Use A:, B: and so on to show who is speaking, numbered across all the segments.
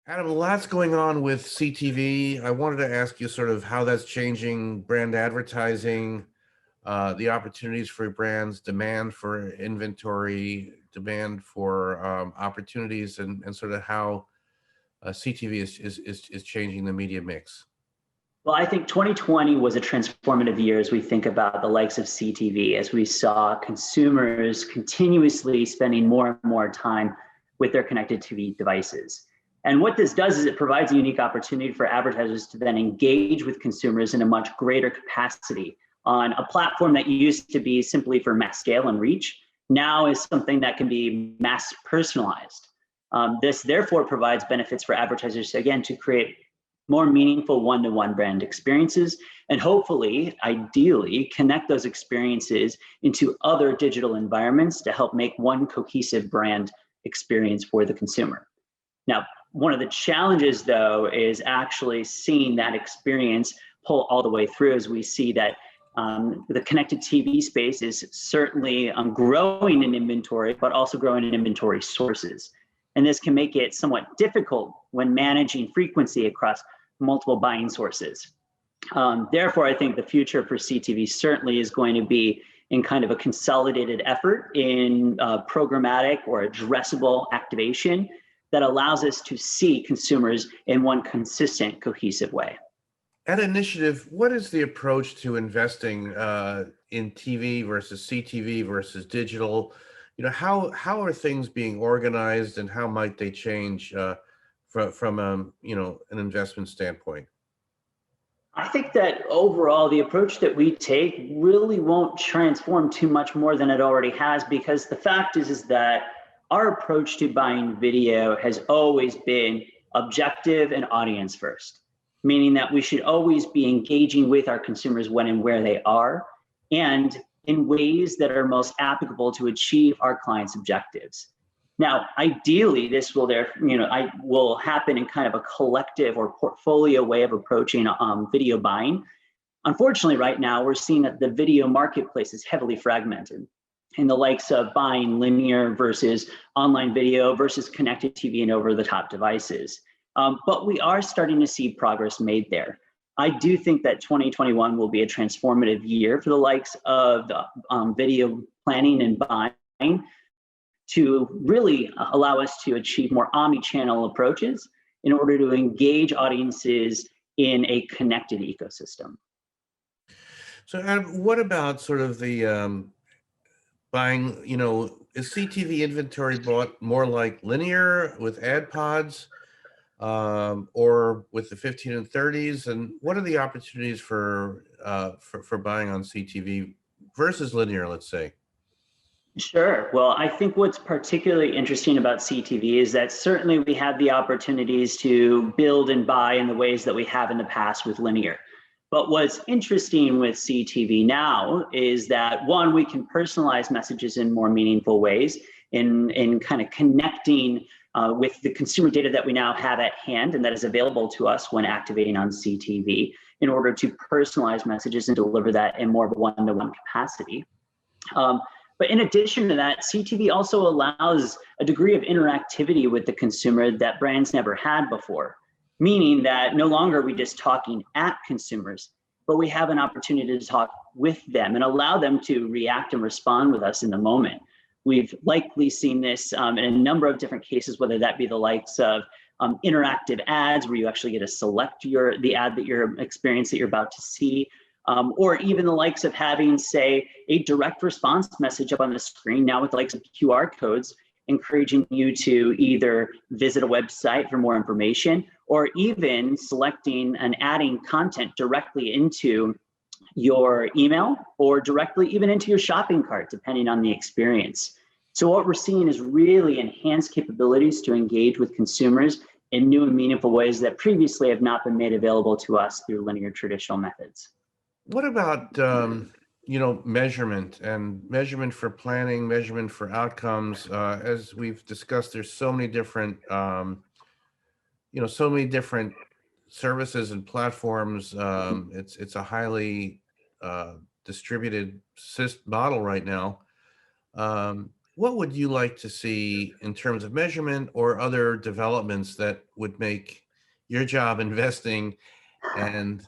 A: Adam, lots going on with CTV. I wanted to ask you sort of how that's changing brand advertising, the opportunities for brands, demand for inventory, demand for opportunities, and sort of how CTV is changing the media mix.
B: Well, I think 2020 was a transformative year as we think about the likes of CTV, as we saw consumers continuously spending more and more time with their connected TV devices. And what this does is it provides a unique opportunity for advertisers to then engage with consumers in a much greater capacity on a platform that used to be simply for mass scale and reach, now is something that can be mass personalized. This therefore provides benefits for advertisers, again, to create more meaningful one-to-one brand experiences, and hopefully, ideally, connect those experiences into other digital environments to help make one cohesive brand experience for the consumer. Now, one of the challenges, though, is actually seeing that experience pull all the way through, as we see that the connected TV space is certainly growing in inventory, but also growing in inventory sources. And this can make it somewhat difficult when managing frequency across multiple buying sources. Therefore, I think the future for CTV certainly is going to be in kind of a consolidated effort in programmatic or addressable activation that allows us to see consumers in one consistent, cohesive way.
A: At Initiative, what is the approach to investing in TV versus CTV versus digital? You know, how are things being organized, and how might they change from an investment standpoint?
B: I think that overall, the approach that we take really won't transform too much more than it already has, because the fact is that our approach to buying video has always been objective and audience first, meaning that we should always be engaging with our consumers when and where they are, and in ways that are most applicable to achieve our clients' objectives. Now, ideally, this will will happen in kind of a collective or portfolio way of approaching video buying. Unfortunately, right now, we're seeing that the video marketplace is heavily fragmented in the likes of buying linear versus online video versus connected TV and over-the-top devices. But we are starting to see progress made there. I do think that 2021 will be a transformative year for the likes of video planning and buying, to really allow us to achieve more omni-channel approaches in order to engage audiences in a connected ecosystem.
A: So Adam, what about sort of the buying, is CTV inventory bought more like linear with ad pods, or with the 15 and 30s? And what are the opportunities for buying on CTV versus linear, let's say?
B: Sure. Well, I think what's particularly interesting about CTV is that certainly we have the opportunities to build and buy in the ways that we have in the past with linear. But what's interesting with CTV now is that, one, we can personalize messages in more meaningful ways in kind of connecting with the consumer data that we now have at hand and that is available to us when activating on CTV, in order to personalize messages and deliver that in more of a one-to-one capacity. But in addition to that, CTV also allows a degree of interactivity with the consumer that brands never had before, meaning that no longer are we just talking at consumers, but we have an opportunity to talk with them and allow them to react and respond with us in the moment. We've likely seen this in a number of different cases, whether that be the likes of interactive ads, where you actually get to select the ad that you're about to see, or even the likes of having, say, a direct response message up on the screen now with the likes of QR codes, encouraging you to either visit a website for more information, or even selecting and adding content directly into your email or directly even into your shopping cart, depending on the experience. So what we're seeing is really enhanced capabilities to engage with consumers in new and meaningful ways that previously have not been made available to us through linear traditional methods.
A: What about measurement for planning, measurement for outcomes? As we've discussed, there's so many different services and platforms. It's a highly distributed model right now. what would you like to see in terms of measurement or other developments that would make your job investing and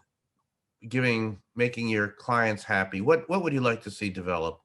A: making your clients happy? What would you like to see develop?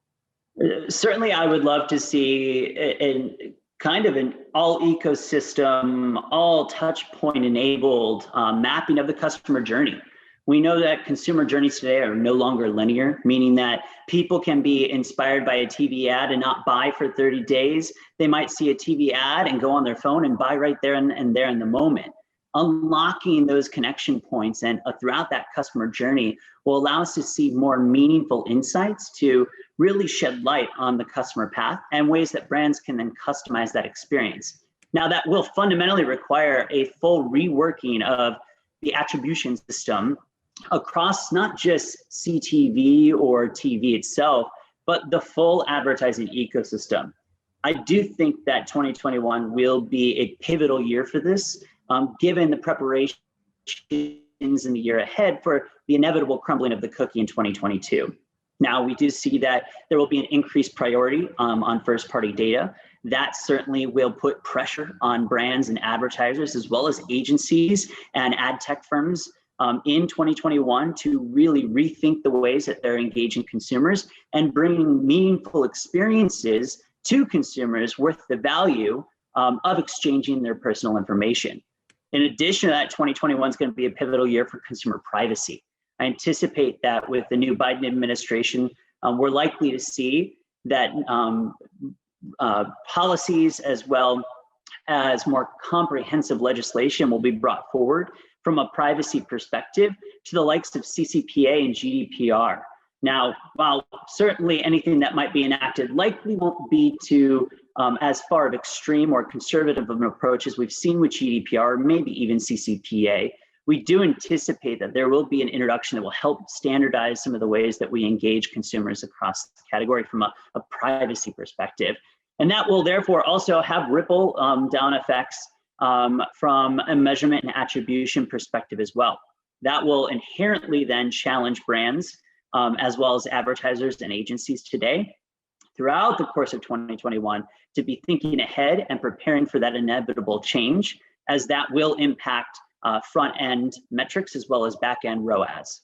B: Certainly, I would love to see kind of an all ecosystem, all touch point enabled mapping of the customer journey. We know that consumer journeys today are no longer linear, meaning that people can be inspired by a TV ad and not buy for 30 days. They might see a TV ad and go on their phone and buy right there and there in the moment. Unlocking those connection points and throughout that customer journey will allow us to see more meaningful insights to really shed light on the customer path and ways that brands can then customize that experience. Now, that will fundamentally require a full reworking of the attribution system across not just CTV or TV itself, but the full advertising ecosystem. I do think that 2021 will be a pivotal year for this, given the preparations in the year ahead for the inevitable crumbling of the cookie in 2022. Now, we do see that there will be an increased priority on first-party data. That certainly will put pressure on brands and advertisers, as well as agencies and ad tech firms in 2021 to really rethink the ways that they're engaging consumers and bringing meaningful experiences to consumers worth the value of exchanging their personal information. In addition to that, 2021 is going to be a pivotal year for consumer privacy. I anticipate that with the new Biden administration, we're likely to see that policies as well as more comprehensive legislation will be brought forward from a privacy perspective to the likes of CCPA and GDPR. Now, while certainly anything that might be enacted likely won't be to as far of extreme or conservative of an approach as we've seen with GDPR, maybe even CCPA, we do anticipate that there will be an introduction that will help standardize some of the ways that we engage consumers across the category from a privacy perspective. And that will therefore also have ripple down effects from a measurement and attribution perspective as well. That will inherently then challenge brands as well as advertisers and agencies today throughout the course of 2021 to be thinking ahead and preparing for that inevitable change, as that will impact front-end metrics as well as back-end ROAS.